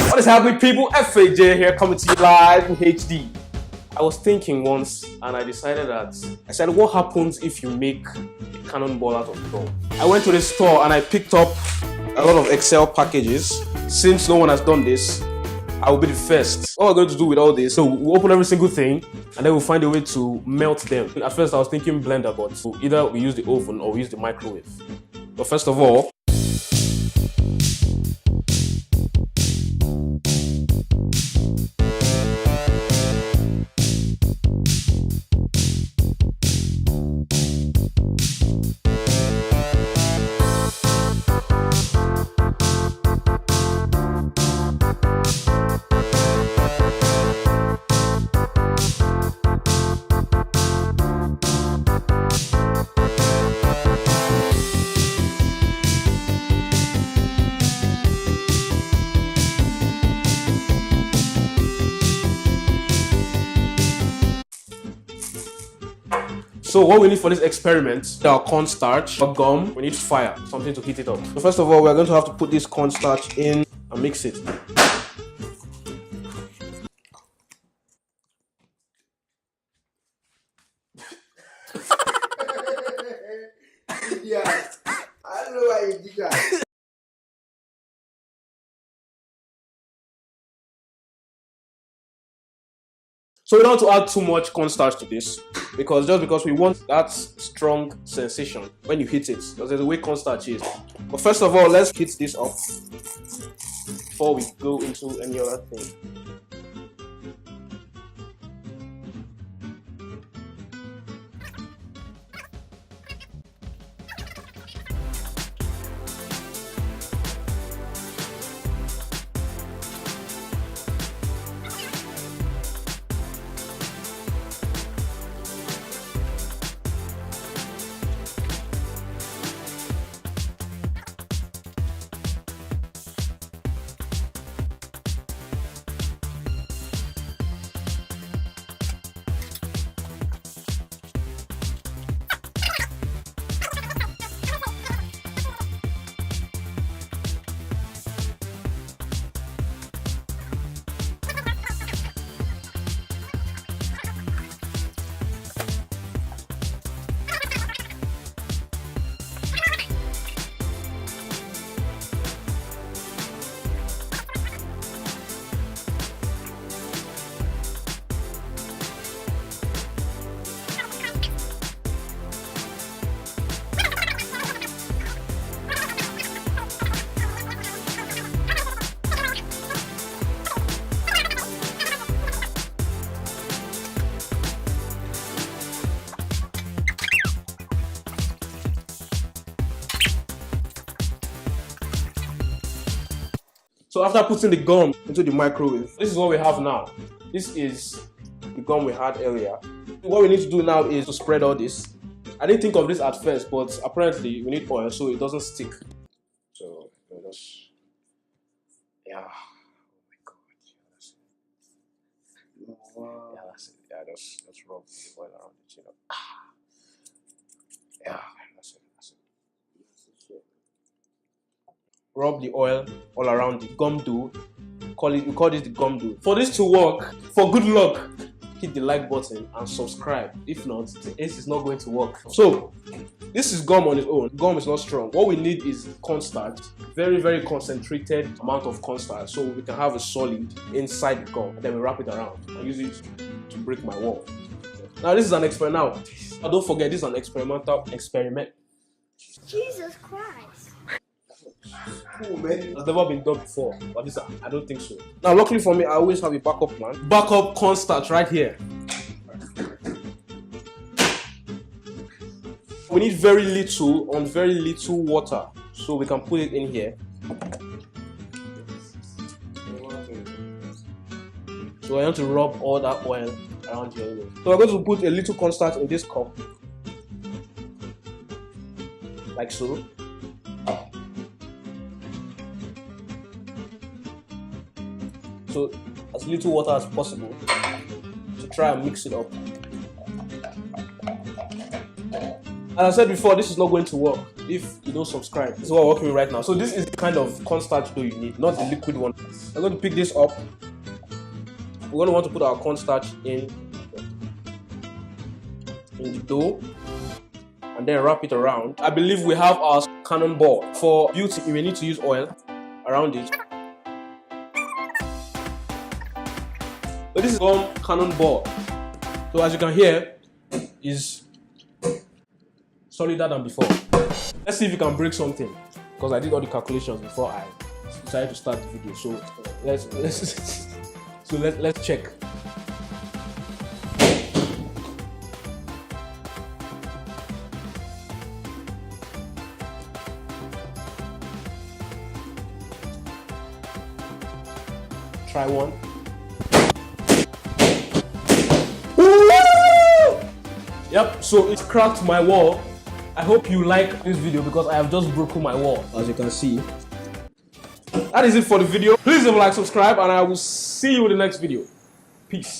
What is happening, people? FAJ here, coming to you live in HD. I was thinking once and I decided what happens if you make a cannonball out of gum? I went to the store and I picked up a lot of Excel packages. Since no one has done this, I will be the first. What we're going to do with all this, so we'll open every single thing and then we'll find a way to melt them. At first I was thinking blender, but either we use the oven or we use the microwave. But first of all, so what we need for this experiment, our cornstarch, our gum, we need fire, something to heat it up. So first of all, we're going to have to put this cornstarch in and mix it. Yeah, I don't know why you did that. So we don't have to add too much cornstarch to this because we want that strong sensation when you hit it, because there's a way cornstarch is. But first of all, let's heat this up before we go into any other thing. So after putting the gum into the microwave, this is what we have now. This is the gum we had earlier. What we need to do now is to spread all this. I didn't think of this at first, but apparently we need oil so it doesn't stick. So just, yeah. Oh my God. Yeah, that's it. Yeah, just rub the oil around it, you know. Yeah, that's it. Rub the oil all around the gum dough. We call this the gum dough. For this to work, for good luck, hit the like button and subscribe. If not, the ace is not going to work. So this is gum on its own. Gum is not strong. What we need is cornstarch, very, very concentrated amount of cornstarch, so we can have a solid inside the gum. And then we wrap it around and use it to break my wall. Now this is an experiment. Now don't forget, this is an experimental experiment. Jesus Christ. Cool, man. It's never been done before, but this I don't think so. Now, luckily for me, I always have a backup plan. Backup cornstarch right here. We need very little water, so we can put it in here. So I want to rub all that oil around here. So we're going to put a little cornstarch in this cup, like so. So as little water as possible to try and mix it up. As I said before, this is not going to work if you don't subscribe. This is what we're working with right now. So this is the kind of cornstarch dough you need, not the liquid one. I'm going to pick this up. We're going to want to put our cornstarch in the dough and then wrap it around. I believe we have our cannonball. For beauty, you may need to use oil around it. So this is one cannonball. So as you can hear, is solider than before. Let's see if you can break something, because I did all the calculations before I decided to start the video. So let's check. Try one. Yep, so it cracked my wall. I hope you like this video because I have just broken my wall, as you can see. That is it for the video. Please leave a like, subscribe, and I will see you in the next video. Peace.